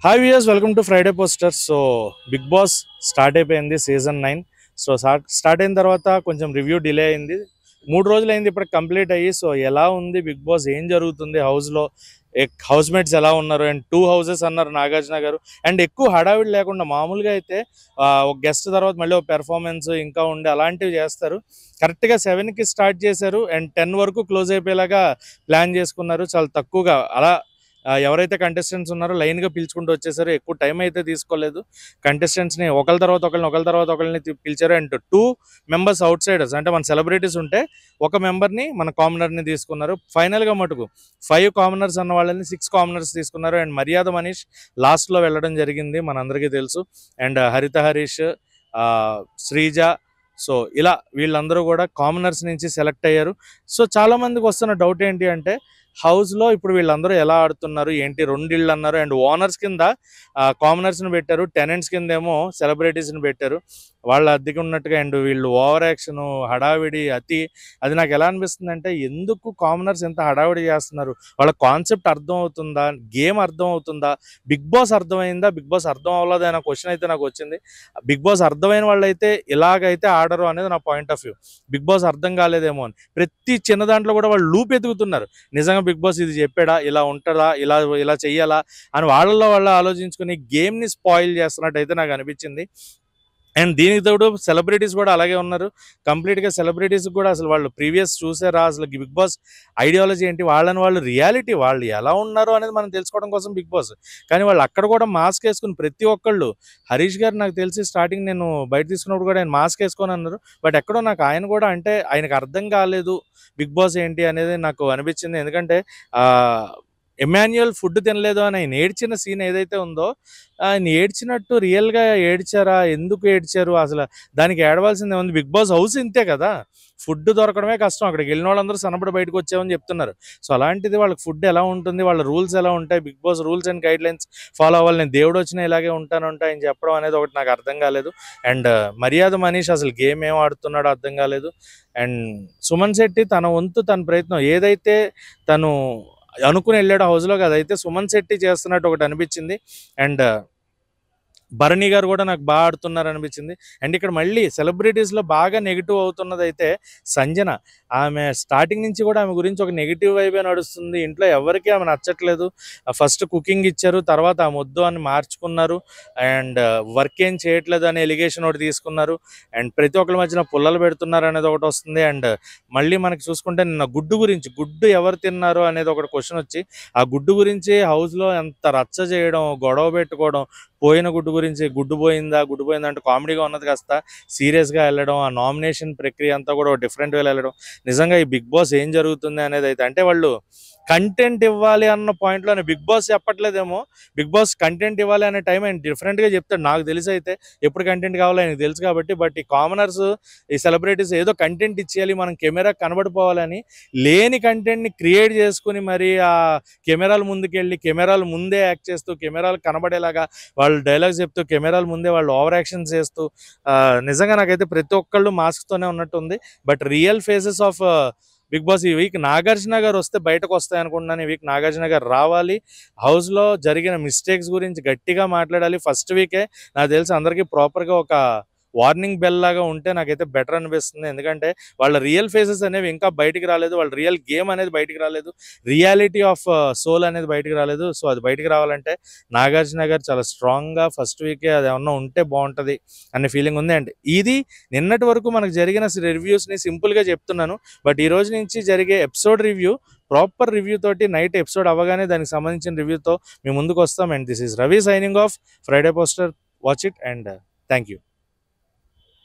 Hi viewers, welcome to Friday poster. So Bigg Boss start అయిపోయింది season 9. So start అయిన తర్వాత కొంచెం review delay అయింది. 3 రోజులు అయింది ఇప్పుడు కంప్లీట్ అయ్యి. సో ఎలా ఉంది బిగ్ బాస్, ఏం జరుగుతుంది హౌస్లో, హౌస్ మేట్స్ ఎలా ఉన్నారు, అండ్ 2 హౌసెస్ అన్నారు నాగార్జున గారు. అండ్ ఎక్కువ హడావిడి లేకుండా మామూలుగా అయితే ఒక గెస్ట్ తర్వాత మళ్ళీ ఒక పెర్ఫార్మెన్స్ ఇంకా ఉండి అలాంటివి చేస్తారు. కరెక్ట్గా 7కి స్టార్ట్ చేశారు అండ్ 10 వరకు క్లోజ్ అయిపోయేలాగా ప్లాన్ చేసుకున్నారు. చాలా తక్కువగా అలా ఎవరైతే కంటెస్టెంట్స్ ఉన్నారో లైన్గా పిలుచుకుంటూ వచ్చేసారు. ఎక్కువ టైం అయితే తీసుకోలేదు. కంటెస్టెంట్స్ని ఒకరి తర్వాత ఒకరిని పిలిచారు. అండ్ 2 మెంబర్స్ అవుట్ సైడర్స్, అంటే మన సెలబ్రిటీస్ ఉంటే ఒక మెంబర్ని మన కామనర్ని తీసుకున్నారు. ఫైనల్గా మటుకు 5 కామనర్స్ అన్న వాళ్ళని 6 కామనర్స్ తీసుకున్నారు. అండ్ మర్యాద మనీష్ లాస్ట్లో వెళ్ళడం జరిగింది, మనందరికీ తెలుసు. అండ్ హరిత హరీష్, శ్రీజ, సో ఇలా వీళ్ళందరూ కూడా కామనర్స్ నుంచి సెలెక్ట్ అయ్యారు. సో చాలామందికి వస్తున్న డౌట్ ఏంటి అంటే, హౌస్లో ఇప్పుడు వీళ్ళందరూ ఎలా ఆడుతున్నారు ఏంటి, 2 ఇళ్ళు అన్నారు. అండ్ ఓనర్స్ కింద కామనర్స్ని పెట్టారు, టెనెంట్స్ కింద ఏమో సెలబ్రిటీస్ని పెట్టారు. వాళ్ళ అద్దెకి ఉన్నట్టుగా. అండ్ వీళ్ళు ఓవర్ యాక్షన్, హడావిడి, అది నాకు ఎలా అనిపిస్తుంది అంటే, ఎందుకు కామనర్స్ ఎంత హడావిడి చేస్తున్నారు? వాళ్ళ కాన్సెప్ట్ అర్థం అవుతుందా, గేమ్ అర్థం అవుతుందా, బిగ్ బాస్ అర్థమైందా, బిగ్ బాస్ అర్థం అవ్వలేదు అనే క్వశ్చన్ అయితే నాకు వచ్చింది. బిగ్ బాస్ అర్థమైన వాళ్ళైతే ఇలాగైతే ఆడరు అనేది నా point of view. Bigg Boss అర్థం కాలేదేమో అని ప్రతి చిన్న దాంట్లో కూడా వాళ్ళు లూప్ ఎదుగుతున్నారు. నిజంగా బిగ్ బాస్ ఇది చెప్పాడా, ఇలా ఉంటుందా, ఇలా ఇలా చెయ్యాలా అని వాళ్ళలో వాళ్ళు ఆలోచించుకుని గేమ్ని స్పాయిల్ చేస్తున్నట్టు అయితే నాకు అనిపించింది. అండ్ దీనికి తోడు సెలబ్రిటీస్ కూడా అలాగే ఉన్నారు. కంప్లీట్గా సెలబ్రిటీస్ కూడా అసలు వాళ్ళు ప్రీవియస్ చూసారా, అసలు బిగ్ బాస్ ఐడియాలజీ ఏంటి, వాళ్ళని వాళ్ళు రియాలిటీ వాళ్ళు ఎలా ఉన్నారు అనేది మనం తెలుసుకోవడం కోసం బిగ్ బాస్. కానీ వాళ్ళు అక్కడ కూడా మాస్క్ వేసుకుని ప్రతి ఒక్కళ్ళు, హరీష్ గారు నాకు తెలిసి స్టార్టింగ్ నేను బయట తీసుకున్నప్పుడు కూడా ఆయన మాస్క్ వేసుకొని అన్నారు. బట్ ఎక్కడో నాకు ఆయన కూడా అంటే ఆయనకు అర్థం కాలేదు బిగ్ బాస్ ఏంటి అనేది నాకు అనిపించింది. ఎందుకంటే ఎమాన్యుయల్ ఫుడ్ తినలేదు అని ఆయన ఏడ్చిన సీన్ ఏదైతే ఉందో, ఆయన ఏడ్చినట్టు రియల్గా ఏడ్చారా, ఎందుకు ఏడ్చారు, అసలు దానికి ఏడవలసిందే ఉంది. బిగ్ బాస్ హౌస్ ఇంతే కదా, ఫుడ్ దొరకడమే కష్టం. అక్కడికి వెళ్ళిన వాళ్ళందరూ సన్నబడి బయటకు వచ్చామని చెప్తున్నారు. సో అలాంటిది వాళ్ళకి ఫుడ్ ఎలా ఉంటుంది, వాళ్ళ రూల్స్ ఎలా ఉంటాయి, Bigg Boss rules and guidelines follow అవ్వాలి, నేను దేవుడు వచ్చినా ఇలాగే ఉంటానంటే ఆయన చెప్పడం అనేది ఒకటి నాకు అర్థం కాలేదు. అండ్ మర్యాద మనీష్ అసలు గేమ్ ఏం ఆడుతున్నాడో అర్థం కాలేదు. అండ్ సుమన్ శెట్టి తన వంతు తన ప్రయత్నం ఏదైతే తను అనుకుని వెళ్ళాడు హౌస్లోకి, అదైతే సుమన్ శెట్టి చేస్తున్నట్టు ఒకటి అనిపించింది. అండ్ భరణి గారు కూడా నాకు బాగా ఆడుతున్నారు అనిపించింది. అండ్ ఇక్కడ మళ్ళీ సెలబ్రిటీస్లో బాగా నెగిటివ్ అవుతున్నది అయితే సంజన. ఆమె స్టార్టింగ్ నుంచి కూడా ఆమె గురించి ఒక నెగిటివ్ వైబే నడుస్తుంది. ఇంట్లో ఎవరికి ఆమె నచ్చట్లేదు. ఫస్ట్ కుకింగ్ ఇచ్చారు, తర్వాత ఆమె వద్దు అని మార్చుకున్నారు. అండ్ వర్క్ ఏం చేయట్లేదు అనే ఎలిగేషన్ ఒకటి తీసుకున్నారు. అండ్ ప్రతి ఒక్కరి మధ్యన పుల్లలు పెడుతున్నారు అనేది ఒకటి వస్తుంది. అండ్ మళ్ళీ మనకి చూసుకుంటే నిన్న గుడ్డు గురించి, గుడ్డు ఎవరు తిన్నారు అనేది ఒకటి క్వశ్చన్ వచ్చి, ఆ గుడ్డు గురించి హౌస్లో ఎంత రచ్చ చేయడం, గొడవ పెట్టుకోవడం, పోయిన గుడ్డు గురించి, గుడ్డు పోయిందా అంటే కామెడీగా ఉన్నది కాస్త సీరియస్గా వెళ్ళడం, ఆ నామినేషన్ ప్రక్రియ అంతా కూడా డిఫరెంట్ వేలో వెళ్ళడం. నిజంగా ఈ బిగ్ బాస్ ఏం జరుగుతుంది అనేది అయితే, అంటే వాళ్ళు కంటెంట్ ఇవ్వాలి అన్న పాయింట్లోనే బిగ్ బాస్ చెప్పట్లేదేమో, బిగ్ బాస్ కంటెంట్ ఇవ్వాలి అనే టైం ఆయన డిఫరెంట్గా చెప్తాడు. నాకు తెలిసి అయితే ఎప్పుడు కంటెంట్ కావాలో ఆయనకు తెలుసు కాబట్టి. బట్ ఈ కామనర్స్, ఈ సెలబ్రిటీస్ ఏదో కంటెంట్ ఇచ్చేయాలి, మనం కెమెరా కనబడిపోవాలని లేని కంటెంట్ని క్రియేట్ చేసుకుని మరి ఆ కెమెరాల ముందుకెళ్ళి కెమెరాల ముందే యాక్ట్ చేస్తూ, కెమెరాలు కనబడేలాగా వాళ్ళు డైలాగ్స్ చెప్తూ, కెమెరాల ముందే వాళ్ళు ఓవర్ యాక్షన్స్ చేస్తూ, నిజంగా నాకైతే ప్రతి ఒక్కళ్ళు మాస్క్తోనే ఉన్నట్టు ఉంది. But real faces of Bigg Boss ఈ వీక్ నాగార్జున గారు వస్తే బయటకు వస్తాయి అనుకుంటున్నాను. ఈ వీక్ నాగార్జున గారు రావాలి, హౌస్లో జరిగిన మిస్టేక్స్ గురించి గట్టిగా మాట్లాడాలి. ఫస్ట్ వీకే నాకు తెలిసి అందరికీ ప్రాపర్గా ఒక వార్నింగ్ బెల్ లాగా ఉంటే నాకైతే బెటర్ అనిపిస్తుంది. ఎందుకంటే వాళ్ళ రియల్ ఫేసెస్ అనేవి ఇంకా బయటికి రాలేదు, వాళ్ళ రియల్ గేమ్ అనేది బయటికి రాలేదు, రియాలిటీ ఆఫ్ సోల్ అనేది బయటికి రాలేదు. సో అది బయటికి రావాలంటే నాగార్జున గారు చాలా స్ట్రాంగ్గా ఫస్ట్ వీకే అది ఏమన్నా ఉంటే బాగుంటుంది అనే ఫీలింగ్ ఉంది. అండ్ ఇది నిన్నటి వరకు మనకు జరిగిన రివ్యూస్ని సింపుల్గా చెప్తున్నాను. బట్ ఈ రోజు నుంచి జరిగే ఎపిసోడ్ రివ్యూ ప్రాపర్ రివ్యూ తోటి, నైట్ ఎపిసోడ్ అవ్వగానే దానికి సంబంధించిన రివ్యూతో మేము ముందుకు వస్తాం. And this is Ravi signing off Friday poster. Watch it and thank you.